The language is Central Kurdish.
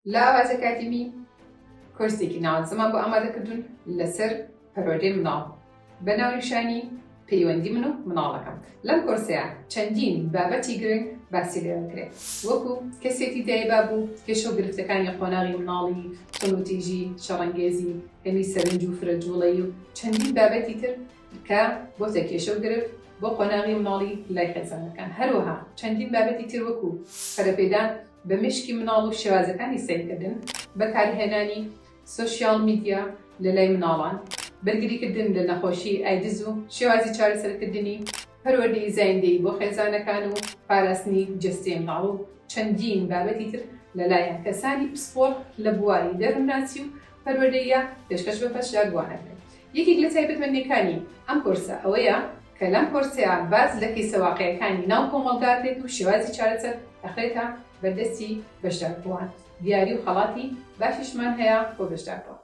لا ئاوازە کاتیمی کۆرسێکی ناوەندزەمان بۆ ئامادەکردوون لەسەر پەروەردەی مناڵ بە ناونیشانی پەیوەندی من و مناڵەکەم. لەم کۆرسەیە چەندین بابەتی گرنگ باسی لێ دەکرێت، وەکو کەسێتی دایبا بوو، کێشە و گرفتەکانی قۆناغی مناڵی، خونوتیژی، شەڕەنگێزی، هەمی سەرنج و فرەجوڵەی و چەندین بابەتی تر کە بۆتە کێشە و گرفت بۆ قۆناغی مناڵی لای خێزانەکان. هەروەها چەندین بابەتی تر وەکو خەرەپێدان بە مشکی مناڵ و شێوازەکانی سیرکردن، بەکارهێنانی سۆشیال میدیا لە لای مناڵان، بەرگریکردن لە نەخۆشی ئایدز و شێوازی چارەسەرکردنی، پەروەردەی زایندەی بۆ خێزانەکان و پاراستنی جەستەی مناڵ و چەندین بابەتی تر لەلایەن کەسانی پسپۆڕ لە بواری دەروناچی و پەروەردەیە پێشکەش بە پەشدار گوانەکرێت. یەکێک لە تایبەتمەندیەکانی ئەم کۆرسە ئەوەیە کە لەم کۆرسەیە باز لە کەیسەواقعیەکانی ناو کۆمەڵگا دێت و شێوازی چارەسەر ئەخرێتە بەردەستی بەشداربووان. دیاری و خەڵاتی باشیشمان هەیە بۆ بەشداربوون.